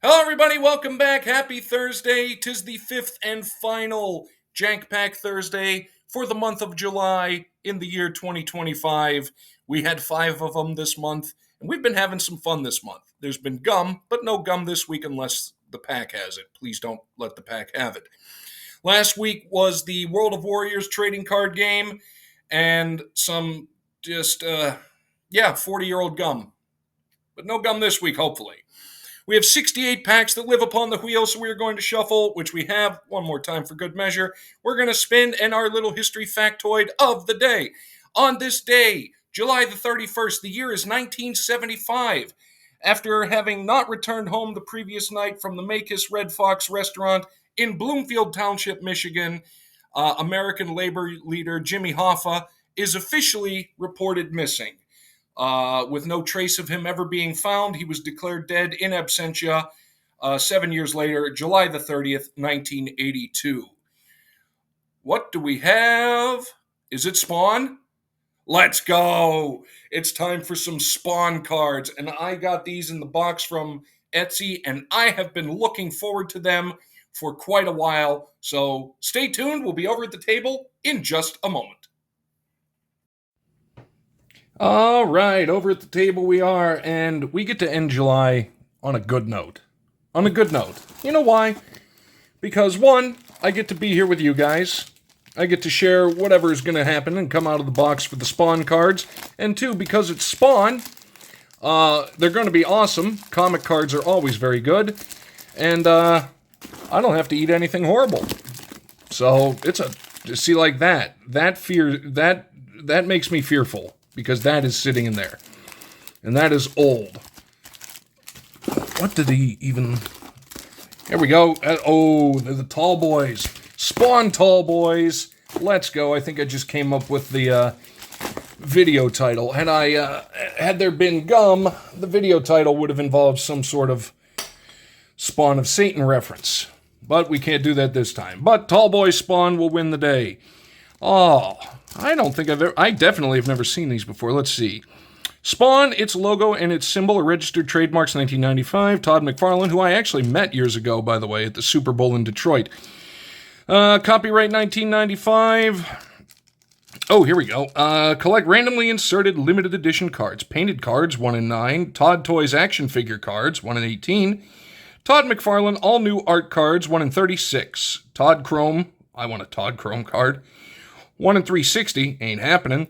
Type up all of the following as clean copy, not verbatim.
Hello, everybody. Welcome back. Happy Thursday. 'Tis the fifth and final Jank Pack Thursday for the month of July in the year 2025. We had 5 of them this month, and we've been having some fun this month. There's been gum, but no gum this week unless the pack has it. Please don't let the pack have it. Last week was the World of Warriors trading card game and some 40-year-old gum. But no gum this week, hopefully. We have 68 packs that live upon the wheel, so we are going to shuffle, which we have one more time for good measure. We're going to spin, and our little history factoid of the day. On this day, July the 31st, the year is 1975. After having not returned home the previous night from the Makis Red Fox restaurant in Bloomfield Township, Michigan, American labor leader Jimmy Hoffa is officially reported missing. With no trace of him ever being found, he was declared dead in absentia 7 years later, July the 30th, 1982. What do we have? Is it Spawn? Let's go! It's time for some Spawn cards, and I got these in the box from Etsy, and I have been looking forward to them for quite a while, so stay tuned. We'll be over at the table in just a moment. All right, over at the table we are, and we get to end July on a good note. You know why? Because, one, I get to be here with you guys. I get to share whatever is going to happen and come out of the box for the Spawn cards. And two, because it's Spawn, they're going to be awesome. Comic cards are always very good. And I don't have to eat anything horrible. So, see, like that makes me fearful. Because that is sitting in there. And that is old. What did he even... Here we go. They're the tall boys. Spawn tall boys. Let's go. I think I just came up with the video title. Had there been gum, the video title would have involved some sort of Spawn of Satan reference. But we can't do that this time. But Tall Boy Spawn will win the day. Oh... I definitely have never seen these before. Let's see. Spawn, its logo and its symbol are registered trademarks 1995. Todd McFarlane, who I actually met years ago, by the way, at the Super Bowl in Detroit. Copyright 1995. Oh, here we go. Collect randomly inserted limited edition cards. Painted cards, 1 in 9. Todd Toys action figure cards, 1 in 18. Todd McFarlane all new art cards, 1 in 36. Todd Chrome, I want a Todd Chrome card. 1 in 360, ain't happening.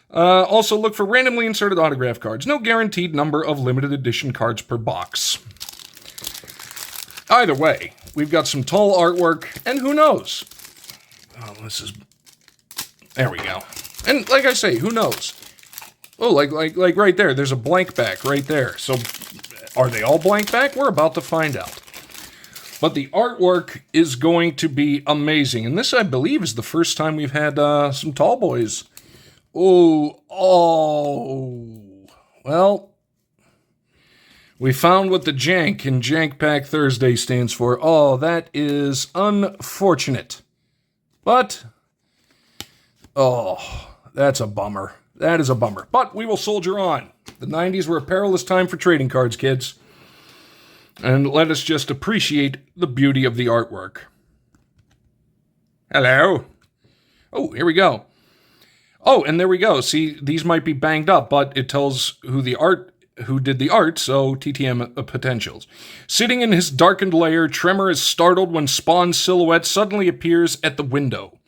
Also look for randomly inserted autograph cards. No guaranteed number of limited edition cards per box. Either way, we've got some tall artwork, and who knows? There we go. And like I say, who knows? Oh, like right there, there's a blank back right there. So, are they all blank back? We're about to find out. But the artwork is going to be amazing. And this, I believe, is the first time we've had some tall boys. Oh. Well, we found what the Jank in Jank Pack Thursday stands for. Oh, that is unfortunate. But, that's a bummer. That is a bummer. But we will soldier on. The 90s were a perilous time for trading cards, kids. And let us just appreciate the beauty of the artwork. Hello. Oh, here we go. Oh, and there we go. See, these might be banged up, but it tells who did the art, so TTM potentials. Sitting in his darkened lair, Tremor is startled when Spawn's silhouette suddenly appears at the window.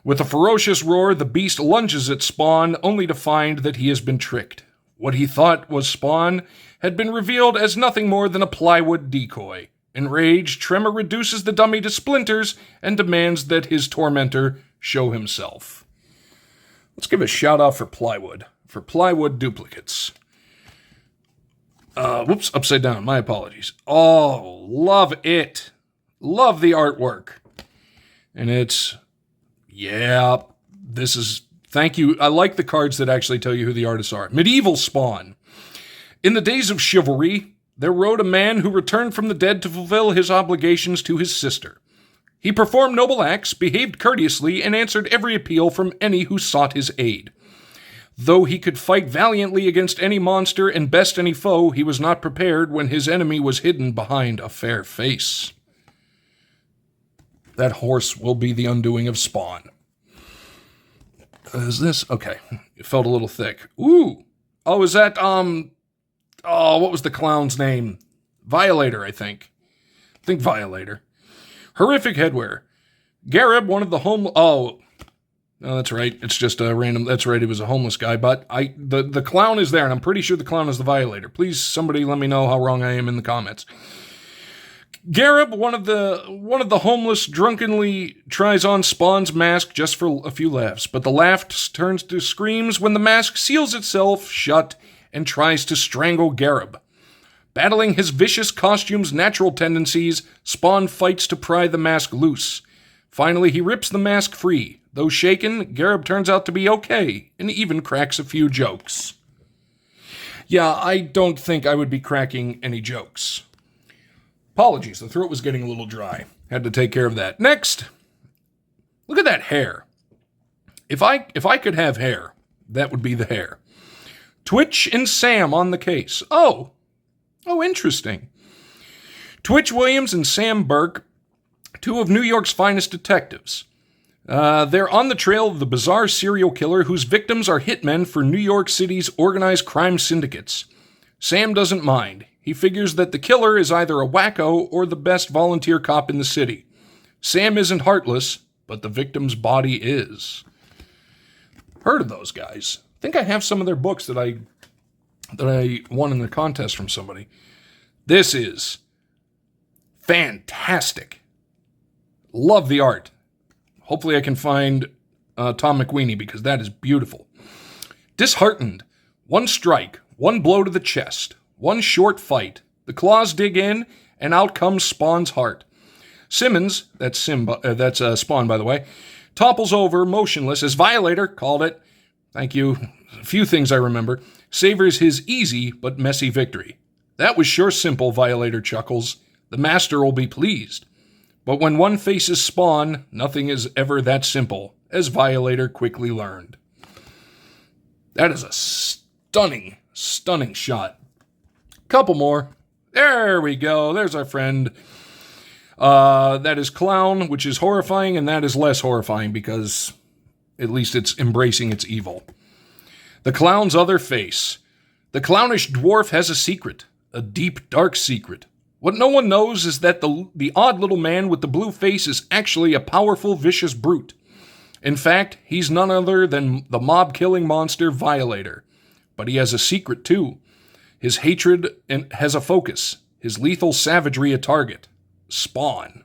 With a ferocious roar, the beast lunges at Spawn, only to find that he has been tricked. What he thought was Spawn had been revealed as nothing more than a plywood decoy. Enraged, Tremor reduces the dummy to splinters and demands that his tormentor show himself. Let's give a shout out for plywood duplicates. Whoops, upside down, my apologies. Oh, love it. Love the artwork. And thank you. I like the cards that actually tell you who the artists are. Medieval Spawn. In the days of chivalry, there rode a man who returned from the dead to fulfill his obligations to his sister. He performed noble acts, behaved courteously, and answered every appeal from any who sought his aid. Though he could fight valiantly against any monster and best any foe, he was not prepared when his enemy was hidden behind a fair face. That horse will be the undoing of Spawn. Is this? Okay. It felt a little thick. Ooh. Oh, is that, what was the clown's name? Violator, I think. I think Violator. Horrific headwear. Garib, one of the no, that's right. It's just a random, that's right, he was a homeless guy, but the clown is there, and I'm pretty sure the clown is the Violator. Please, somebody let me know how wrong I am in the comments. Garib, one of the homeless, drunkenly tries on Spawn's mask just for a few laughs, but the laugh turns to screams when the mask seals itself shut and tries to strangle Garib. Battling his vicious costume's natural tendencies, Spawn fights to pry the mask loose. Finally, he rips the mask free. Though shaken, Garib turns out to be okay, and even cracks a few jokes. Yeah, I don't think I would be cracking any jokes. Apologies, the throat was getting a little dry. Had to take care of that. Next, look at that hair. If I could have hair, that would be the hair. Twitch and Sam on the case. Oh, interesting. Twitch Williams and Sam Burke, two of New York's finest detectives. They're on the trail of the bizarre serial killer whose victims are hitmen for New York City's organized crime syndicates. Sam doesn't mind. He figures that the killer is either a wacko or the best volunteer cop in the city. Sam isn't heartless, but the victim's body is. Heard of those guys. I think I have some of their books that I won in the contest from somebody. This is fantastic. Love the art. Hopefully I can find Tom McWeeny because that is beautiful. Disheartened. One strike. One blow to the chest. One short fight. The claws dig in, and out comes Spawn's heart. Simmons, that's Spawn, by the way, topples over, motionless, as Violator, called it, thank you, a few things I remember, savors his easy but messy victory. That was sure simple, Violator chuckles. The master will be pleased. But when one faces Spawn, nothing is ever that simple, as Violator quickly learned. That is a stunning, stunning shot. Couple more. There we go. There's our friend. That is Clown, which is horrifying, and that is less horrifying because at least it's embracing its evil. The Clown's other face. The clownish dwarf has a secret. A deep, dark secret. What no one knows is that the odd little man with the blue face is actually a powerful, vicious brute. In fact, he's none other than the mob-killing monster Violator. But he has a secret, too. His hatred has a focus. His lethal savagery a target. Spawn.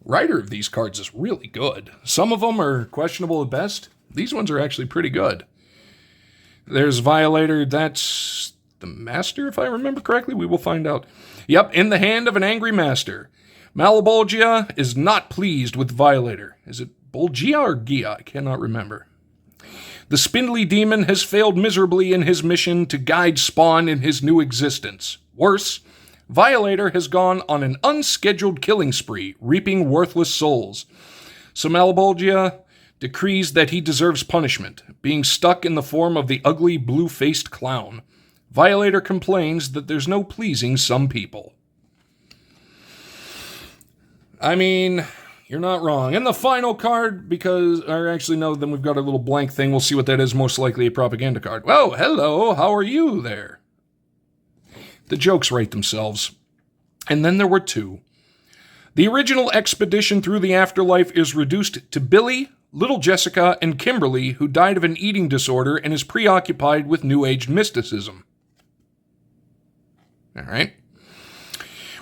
Writer of these cards is really good. Some of them are questionable at best. These ones are actually pretty good. There's Violator. That's the master, if I remember correctly. We will find out. Yep, in the hand of an angry master. Malebolgia is not pleased with Violator. Is it Bolgia or Gia? I cannot remember. The spindly demon has failed miserably in his mission to guide Spawn in his new existence. Worse, Violator has gone on an unscheduled killing spree, reaping worthless souls. So Malebolgia decrees that he deserves punishment, being stuck in the form of the ugly blue-faced clown. Violator complains that there's no pleasing some people. I mean, you're not wrong. And the final card, then we've got a little blank thing. We'll see what that is. Most likely a propaganda card. Well, hello, how are you there? The jokes write themselves. And then there were two. The original expedition through the afterlife is reduced to Billy, little Jessica, and Kimberly, who died of an eating disorder and is preoccupied with New Age mysticism. All right.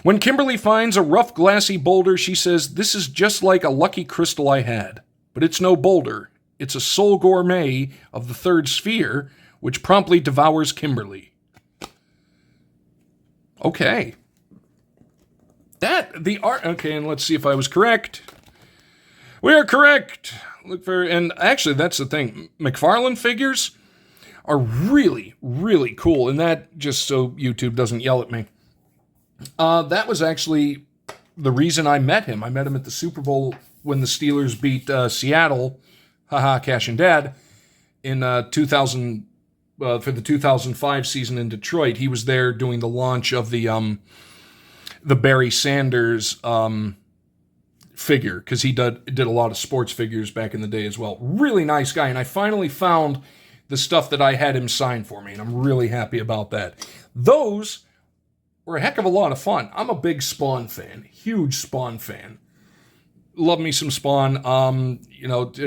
When Kimberly finds a rough, glassy boulder, she says, "This is just like a lucky crystal I had. But it's no boulder. It's a soul gourmet of the third sphere, which promptly devours Kimberly." Okay. Okay, and let's see if I was correct. We are correct. And actually, that's the thing. McFarlane figures are really, really cool. And that, just so YouTube doesn't yell at me, that was actually the reason I met him. I met him at the Super Bowl when the Steelers beat Seattle. Haha, Cash and Dad. in 2000 for the 2005 season in Detroit. He was there doing the launch of the Barry Sanders figure, because he did a lot of sports figures back in the day as well. Really nice guy, and I finally found the stuff that I had him sign for me, and I'm really happy about that. Those were a heck of a lot of fun. I'm a big Spawn fan, huge Spawn fan. Love me some Spawn.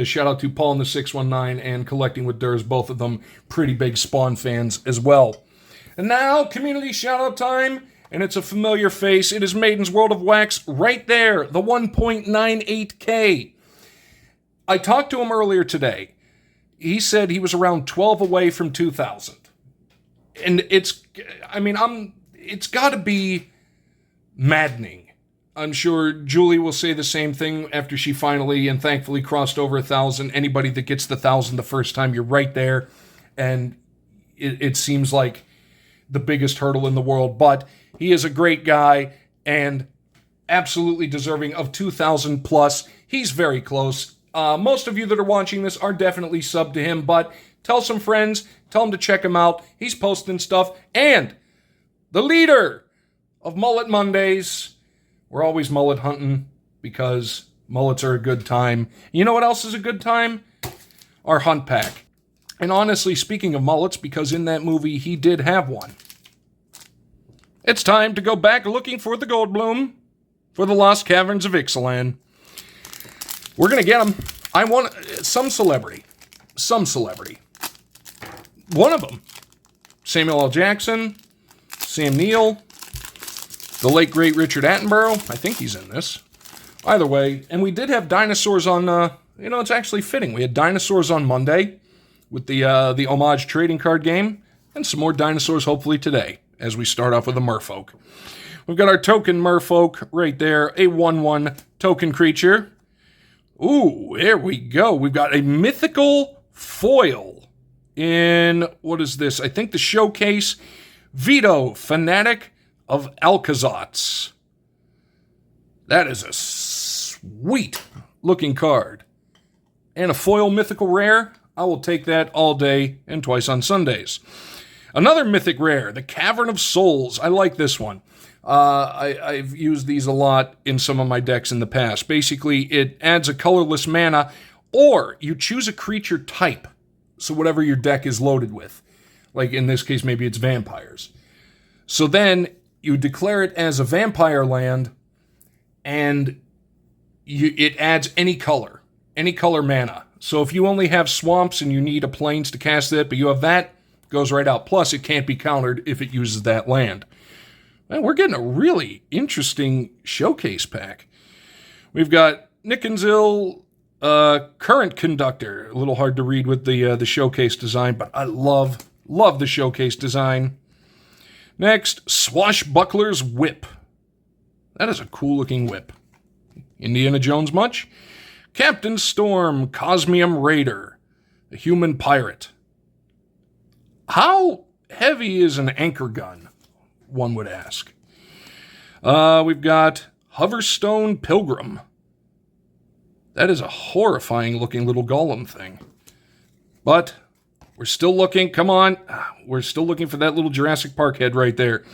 Shout out to Paul in the 619 and Collecting with Durs, both of them pretty big Spawn fans as well. And now, community shout-out time, and it's a familiar face. It is Maiden's World of Wax right there, the 1.98K. I talked to him earlier today. He said he was around 12 away from 2,000. And it's got to be maddening. I'm sure Julie will say the same thing after she finally and thankfully crossed over 1,000. Anybody that gets the 1,000 the first time, you're right there. And it seems like the biggest hurdle in the world. But he is a great guy and absolutely deserving of 2,000 plus. He's very close. Most of you that are watching this are definitely subbed to him, but tell some friends, tell them to check him out. He's posting stuff. And the leader of Mullet Mondays. We're always mullet hunting because mullets are a good time. You know what else is a good time? Our hunt pack. And honestly, speaking of mullets, because in that movie he did have one. It's time to go back looking for the Goldblum for the lost caverns of Ixalan. We're going to get them. I want some celebrity. One of them. Samuel L. Jackson, Sam Neill, the late, great Richard Attenborough. I think he's in this. Either way, and we did have dinosaurs on, it's actually fitting. We had dinosaurs on Monday with the homage trading card game, and some more dinosaurs hopefully today, as we start off with a merfolk. We've got our token merfolk right there, a 1/1 token creature. Ooh, there we go. We've got a mythical foil in, what is this? I think the showcase, Vito, Fanatic of Alcazats. That is a sweet looking card. And a foil mythical rare. I will take that all day and twice on Sundays. Another mythic rare, the Cavern of Souls. I like this one. I've used these a lot in some of my decks in the past. Basically, it adds a colorless mana, or you choose a creature type. So whatever your deck is loaded with. Like in this case, maybe it's vampires. So then you declare it as a vampire land, and it adds any color mana. So if you only have swamps and you need a plains to cast it, but you have that, goes right out. Plus, it can't be countered if it uses that land. Man, we're getting a really interesting showcase pack. We've got Nickenzill, Current Conductor. A little hard to read with the showcase design, but I love the showcase design. Next, Swashbuckler's Whip. That is a cool-looking whip. Indiana Jones much? Captain Storm, Cosmium Raider, a human pirate. How heavy is an anchor gun, one would ask? We've got Hoverstone Pilgrim. That is a horrifying-looking little golem thing. But we're still looking. Come on. We're still looking for that little Jurassic Park head right there.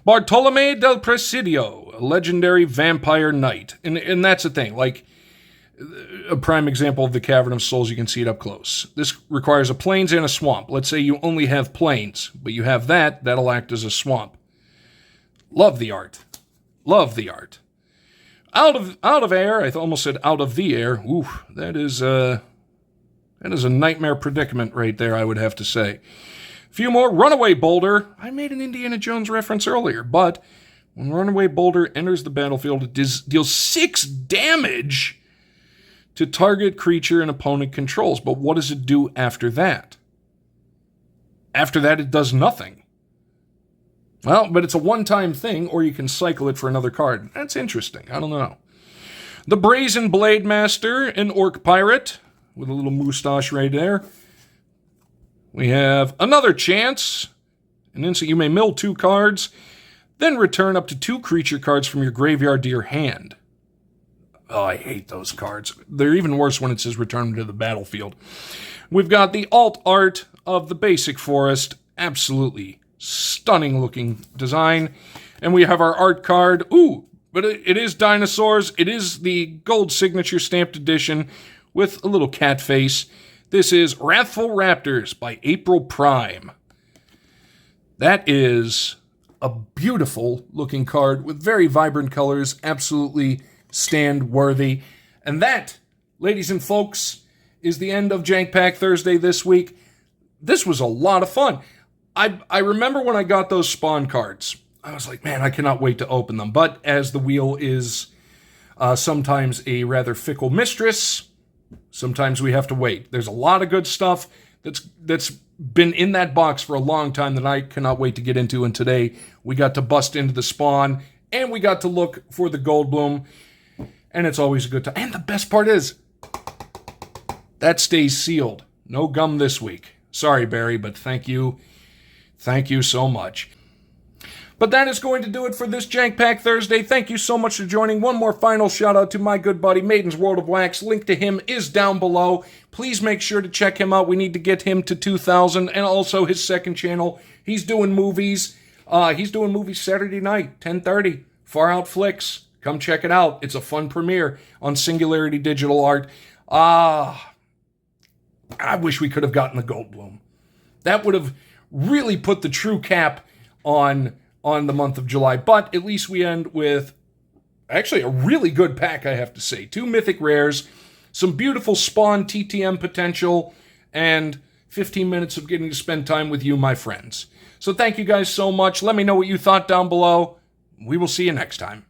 Bartolome del Presidio, a legendary vampire knight. And that's the thing. Like, a prime example of the Cavern of Souls, you can see it up close. This requires a plains and a swamp. Let's say you only have plains, but you have that'll act as a swamp. Love the art. Out of air, I almost said out of the air. Ooh, that is a nightmare predicament right there, I would have to say. A few more. Runaway Boulder. I made an Indiana Jones reference earlier, but when Runaway Boulder enters the battlefield, it deals 6 damage to target creature an opponent controls. But what does it do after that? After that, it does nothing. Well, but it's a one-time thing, or you can cycle it for another card. That's interesting. I don't know. The Brazen Blade Master, an Orc Pirate, with a little moustache right there. We have another chance. An instant, you may mill 2 cards, then return up to 2 creature cards from your graveyard to your hand. Oh, I hate those cards. They're even worse when it says return them to the battlefield. We've got the alt art of the basic forest. Absolutely stunning looking design. And we have our art card. Ooh, but it is dinosaurs. It is the gold signature stamped edition with a little cat face. This is Wrathful Raptors by April Prime. That is a beautiful looking card with very vibrant colors. Absolutely stand worthy. And that, ladies and folks, is the end of Jank Pack Thursday this week. This was a lot of fun. I remember when I got those Spawn cards, I was like, man, I cannot wait to open them. But as the wheel is sometimes a rather fickle mistress, sometimes we have to wait. There's a lot of good stuff that's been in that box for a long time that I cannot wait to get into. And today we got to bust into the Spawn and we got to look for the Goldblum. And it's always a good time. And the best part is, that stays sealed. No gum this week. Sorry, Barry, but thank you. Thank you so much. But that is going to do it for this Jank Pack Thursday. Thank you so much for joining. One more final shout out to my good buddy, Maiden's World of Wax. Link to him is down below. Please make sure to check him out. We need to get him to 2,000 and also his second channel. He's doing movies. He's doing movies Saturday night, 10:30. Far Out Flicks. Come check it out. It's a fun premiere on Singularity Digital Art. I wish we could have gotten the Goldblum. That would have really put the true cap on the month of July. But at least we end with actually a really good pack, I have to say. 2 mythic rares, some beautiful Spawn TTM potential, and 15 minutes of getting to spend time with you, my friends. So thank you guys so much. Let me know what you thought down below. We will see you next time.